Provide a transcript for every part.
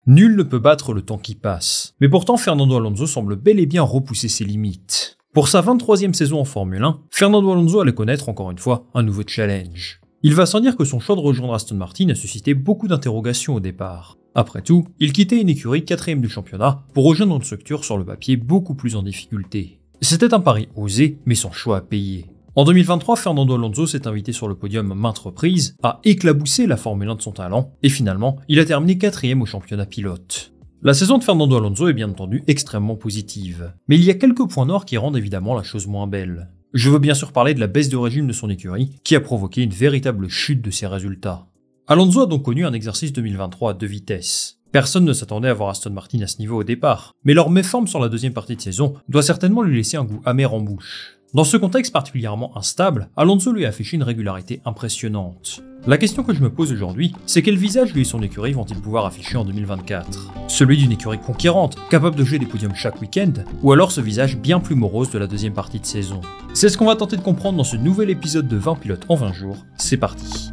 Nul ne peut battre le temps qui passe. Mais pourtant, Fernando Alonso semble bel et bien repousser ses limites. Pour sa 23e saison en Formule 1, Fernando Alonso allait connaître encore une fois un nouveau challenge. Il va sans dire que son choix de rejoindre Aston Martin a suscité beaucoup d'interrogations au départ. Après tout, il quittait une écurie 4ème du championnat pour rejoindre une structure sur le papier beaucoup plus en difficulté. C'était un pari osé, mais son choix a payé. En 2023, Fernando Alonso s'est invité sur le podium maintes reprises, a éclaboussé la Formule 1 de son talent, et finalement, il a terminé 4ème au championnat pilote. La saison de Fernando Alonso est bien entendu extrêmement positive, mais il y a quelques points noirs qui rendent évidemment la chose moins belle. Je veux bien sûr parler de la baisse de régime de son écurie, qui a provoqué une véritable chute de ses résultats. Alonso a donc connu un exercice 2023 à 2 vitesses. Personne ne s'attendait à voir Aston Martin à ce niveau au départ, mais leur méforme sur la deuxième partie de saison doit certainement lui laisser un goût amer en bouche. Dans ce contexte particulièrement instable, Alonso lui a affiché une régularité impressionnante. La question que je me pose aujourd'hui, c'est quel visage lui et son écurie vont-ils pouvoir afficher en 2024 ? Celui d'une écurie conquérante, capable de jouer des podiums chaque week-end, ou alors ce visage bien plus morose de la deuxième partie de saison ? C'est ce qu'on va tenter de comprendre dans ce nouvel épisode de 20 pilotes en 20 jours, c'est parti.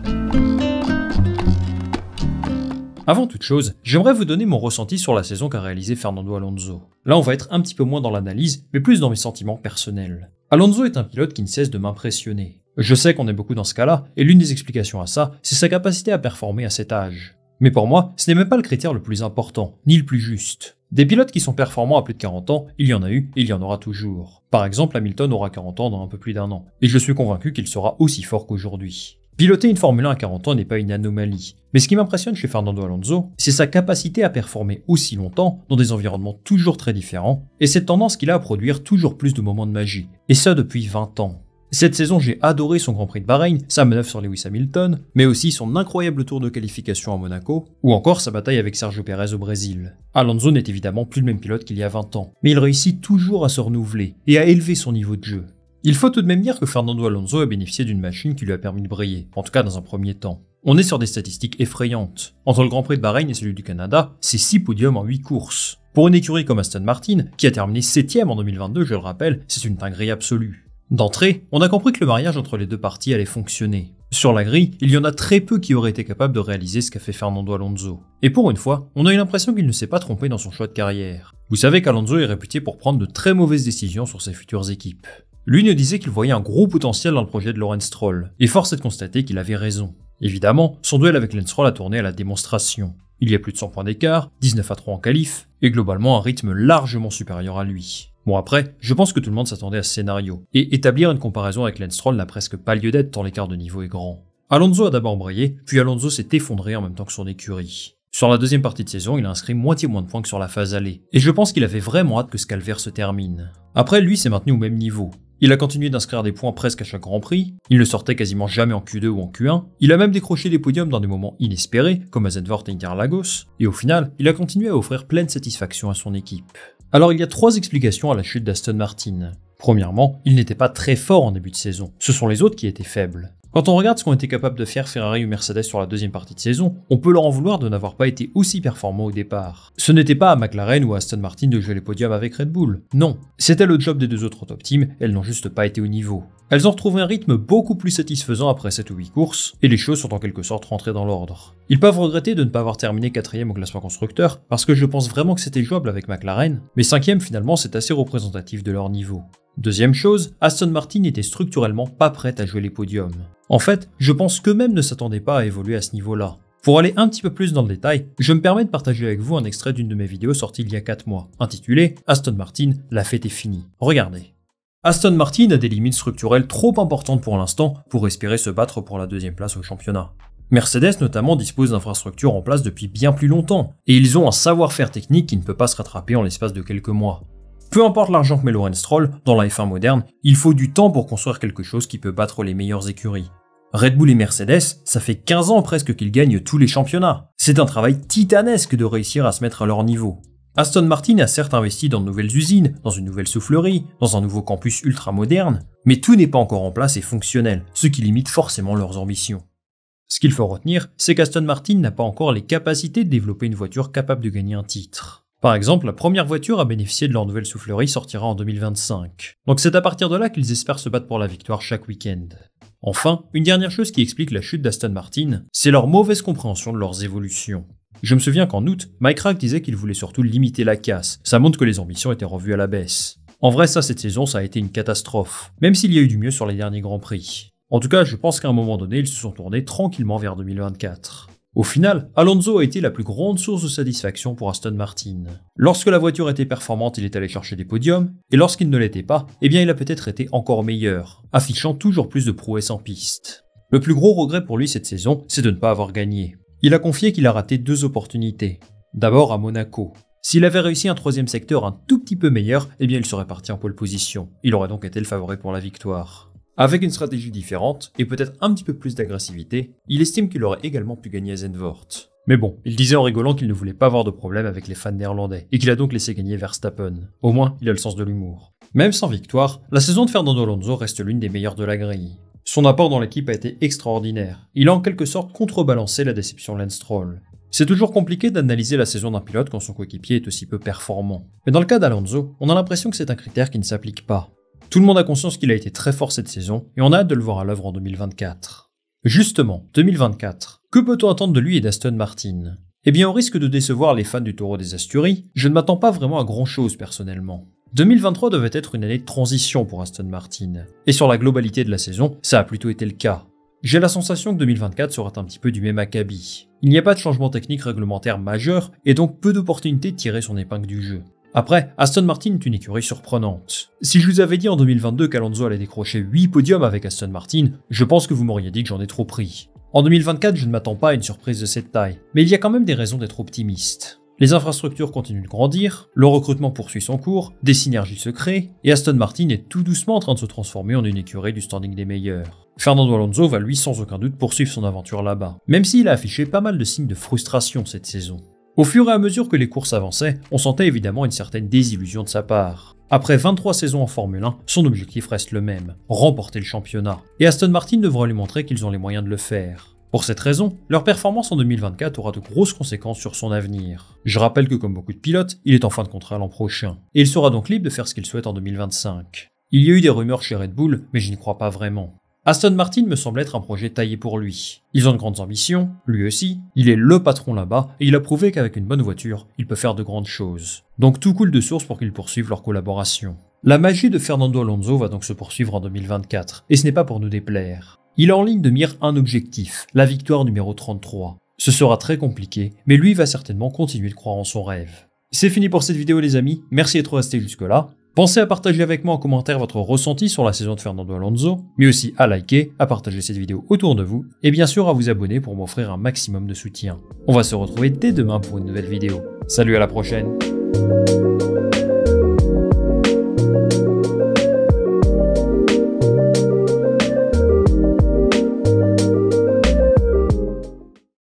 Avant toute chose, j'aimerais vous donner mon ressenti sur la saison qu'a réalisé Fernando Alonso. Là on va être un petit peu moins dans l'analyse, mais plus dans mes sentiments personnels. Alonso est un pilote qui ne cesse de m'impressionner. Je sais qu'on est beaucoup dans ce cas-là, et l'une des explications à ça, c'est sa capacité à performer à cet âge. Mais pour moi, ce n'est même pas le critère le plus important, ni le plus juste. Des pilotes qui sont performants à plus de 40 ans, il y en a eu et il y en aura toujours. Par exemple, Hamilton aura 40 ans dans un peu plus d'1 an, et je suis convaincu qu'il sera aussi fort qu'aujourd'hui. Piloter une Formule 1 à 40 ans n'est pas une anomalie, mais ce qui m'impressionne chez Fernando Alonso, c'est sa capacité à performer aussi longtemps dans des environnements toujours très différents, et cette tendance qu'il a à produire toujours plus de moments de magie, et ça depuis 20 ans. Cette saison, j'ai adoré son Grand Prix de Bahreïn, sa manœuvre sur Lewis Hamilton, mais aussi son incroyable tour de qualification à Monaco, ou encore sa bataille avec Sergio Pérez au Brésil. Alonso n'est évidemment plus le même pilote qu'il y a 20 ans, mais il réussit toujours à se renouveler et à élever son niveau de jeu. Il faut tout de même dire que Fernando Alonso a bénéficié d'une machine qui lui a permis de briller, en tout cas dans un premier temps. On est sur des statistiques effrayantes. Entre le Grand Prix de Bahreïn et celui du Canada, c'est 6 podiums en 8 courses. Pour une écurie comme Aston Martin, qui a terminé 7ème en 2022, je le rappelle, c'est une dinguerie absolue. D'entrée, on a compris que le mariage entre les deux parties allait fonctionner. Sur la grille, il y en a très peu qui auraient été capables de réaliser ce qu'a fait Fernando Alonso. Et pour une fois, on a eu l'impression qu'il ne s'est pas trompé dans son choix de carrière. Vous savez qu'Alonso est réputé pour prendre de très mauvaises décisions sur ses futures équipes. Lui ne disait qu'il voyait un gros potentiel dans le projet de Lawrence Stroll, et force est de constater qu'il avait raison. Évidemment, son duel avec Lance Stroll a tourné à la démonstration. Il y a plus de 100 points d'écart, 19-3 en qualif, et globalement un rythme largement supérieur à lui. Bon après, je pense que tout le monde s'attendait à ce scénario, et établir une comparaison avec Lance Stroll n'a presque pas lieu d'être tant l'écart de niveau est grand. Alonso a d'abord brillé, puis Alonso s'est effondré en même temps que son écurie. Sur la deuxième partie de saison, il a inscrit moitié moins de points que sur la phase aller, et je pense qu'il avait vraiment hâte que ce calvaire se termine. Après, lui s'est maintenu au même niveau. Il a continué d'inscrire des points presque à chaque Grand Prix, il ne sortait quasiment jamais en Q2 ou en Q1, il a même décroché des podiums dans des moments inespérés, comme à Zandvoort et Interlagos, et au final, il a continué à offrir pleine satisfaction à son équipe. Alors il y a 3 explications à la chute d'Aston Martin. Premièrement, il n'était pas très fort en début de saison, ce sont les autres qui étaient faibles. Quand on regarde ce qu'ont été capables de faire Ferrari ou Mercedes sur la deuxième partie de saison, on peut leur en vouloir de n'avoir pas été aussi performants au départ. Ce n'était pas à McLaren ou à Aston Martin de jouer les podiums avec Red Bull, non. C'était le job des deux autres top teams, elles n'ont juste pas été au niveau. Elles ont retrouvé un rythme beaucoup plus satisfaisant après 7 ou 8 courses, et les choses sont en quelque sorte rentrées dans l'ordre. Ils peuvent regretter de ne pas avoir terminé 4ème au classement constructeur, parce que je pense vraiment que c'était jouable avec McLaren, mais 5ème finalement c'est assez représentatif de leur niveau. Deuxième chose, Aston Martin était structurellement pas prête à jouer les podiums. En fait, je pense qu'eux-mêmes ne s'attendaient pas à évoluer à ce niveau-là. Pour aller un petit peu plus dans le détail, je me permets de partager avec vous un extrait d'une de mes vidéos sortie il y a 4 mois, intitulée « Aston Martin, la fête est finie ». Regardez. Aston Martin a des limites structurelles trop importantes pour l'instant pour espérer se battre pour la deuxième place au championnat. Mercedes notamment dispose d'infrastructures en place depuis bien plus longtemps, et ils ont un savoir-faire technique qui ne peut pas se rattraper en l'espace de quelques mois. Peu importe l'argent que met Lawrence Stroll, dans la F1 moderne, il faut du temps pour construire quelque chose qui peut battre les meilleures écuries. Red Bull et Mercedes, ça fait 15 ans presque qu'ils gagnent tous les championnats. C'est un travail titanesque de réussir à se mettre à leur niveau. Aston Martin a certes investi dans de nouvelles usines, dans une nouvelle soufflerie, dans un nouveau campus ultra moderne, mais tout n'est pas encore en place et fonctionnel, ce qui limite forcément leurs ambitions. Ce qu'il faut retenir, c'est qu'Aston Martin n'a pas encore les capacités de développer une voiture capable de gagner un titre. Par exemple, la première voiture à bénéficier de leur nouvelle soufflerie sortira en 2025. Donc c'est à partir de là qu'ils espèrent se battre pour la victoire chaque week-end. Enfin, une dernière chose qui explique la chute d'Aston Martin, c'est leur mauvaise compréhension de leurs évolutions. Je me souviens qu'en août, Mike Rack disait qu'il voulait surtout limiter la casse, ça montre que les ambitions étaient revues à la baisse. En vrai cette saison ça a été une catastrophe, même s'il y a eu du mieux sur les derniers Grands Prix. En tout cas je pense qu'à un moment donné ils se sont tournés tranquillement vers 2024. Au final, Alonso a été la plus grande source de satisfaction pour Aston Martin. Lorsque la voiture était performante, il est allé chercher des podiums, et lorsqu'il ne l'était pas, eh bien il a peut-être été encore meilleur, affichant toujours plus de prouesses en piste. Le plus gros regret pour lui cette saison, c'est de ne pas avoir gagné. Il a confié qu'il a raté 2 opportunités. D'abord à Monaco. S'il avait réussi un 3e secteur un tout petit peu meilleur, eh bien il serait parti en pole position. Il aurait donc été le favori pour la victoire. Avec une stratégie différente, et peut-être un petit peu plus d'agressivité, il estime qu'il aurait également pu gagner à Zandvoort. Mais bon, il disait en rigolant qu'il ne voulait pas avoir de problème avec les fans néerlandais, et qu'il a donc laissé gagner Verstappen. Au moins, il a le sens de l'humour. Même sans victoire, la saison de Fernando Alonso reste l'une des meilleures de la grille. Son apport dans l'équipe a été extraordinaire. Il a en quelque sorte contrebalancé la déception Lance Stroll. C'est toujours compliqué d'analyser la saison d'un pilote quand son coéquipier est aussi peu performant. Mais dans le cas d'Alonso, on a l'impression que c'est un critère qui ne s'applique pas. Tout le monde a conscience qu'il a été très fort cette saison, et on a hâte de le voir à l'œuvre en 2024. Justement, 2024, que peut-on attendre de lui et d'Aston Martin? Eh bien, au risque de décevoir les fans du Taureau des Asturies, je ne m'attends pas vraiment à grand chose personnellement. 2023 devait être une année de transition pour Aston Martin, et sur la globalité de la saison, ça a plutôt été le cas. J'ai la sensation que 2024 sera un petit peu du même acabit. Il n'y a pas de changement technique réglementaire majeur, et donc peu d'opportunités de tirer son épingle du jeu. Après, Aston Martin est une écurie surprenante. Si je vous avais dit en 2022 qu'Alonso allait décrocher 8 podiums avec Aston Martin, je pense que vous m'auriez dit que j'en ai trop pris. En 2024, je ne m'attends pas à une surprise de cette taille, mais il y a quand même des raisons d'être optimiste. Les infrastructures continuent de grandir, le recrutement poursuit son cours, des synergies se créent, et Aston Martin est tout doucement en train de se transformer en une écurie du standing des meilleurs. Fernando Alonso va lui sans aucun doute poursuivre son aventure là-bas, même s'il a affiché pas mal de signes de frustration cette saison. Au fur et à mesure que les courses avançaient, on sentait évidemment une certaine désillusion de sa part. Après 23 saisons en Formule 1, son objectif reste le même, remporter le championnat. Et Aston Martin devra lui montrer qu'ils ont les moyens de le faire. Pour cette raison, leur performance en 2024 aura de grosses conséquences sur son avenir. Je rappelle que comme beaucoup de pilotes, il est en fin de contrat l'an prochain, et il sera donc libre de faire ce qu'il souhaite en 2025. Il y a eu des rumeurs chez Red Bull, mais je n'y crois pas vraiment. Aston Martin me semble être un projet taillé pour lui. Ils ont de grandes ambitions, lui aussi, il est le patron là-bas, et il a prouvé qu'avec une bonne voiture, il peut faire de grandes choses. Donc tout coule de source pour qu'ils poursuivent leur collaboration. La magie de Fernando Alonso va donc se poursuivre en 2024, et ce n'est pas pour nous déplaire. Il a en ligne de mire un objectif, la victoire numéro 33. Ce sera très compliqué, mais lui va certainement continuer de croire en son rêve. C'est fini pour cette vidéo les amis, merci d'être restés jusque-là. Pensez à partager avec moi en commentaire votre ressenti sur la saison de Fernando Alonso, mais aussi à liker, à partager cette vidéo autour de vous, et bien sûr à vous abonner pour m'offrir un maximum de soutien. On va se retrouver dès demain pour une nouvelle vidéo. Salut, à la prochaine!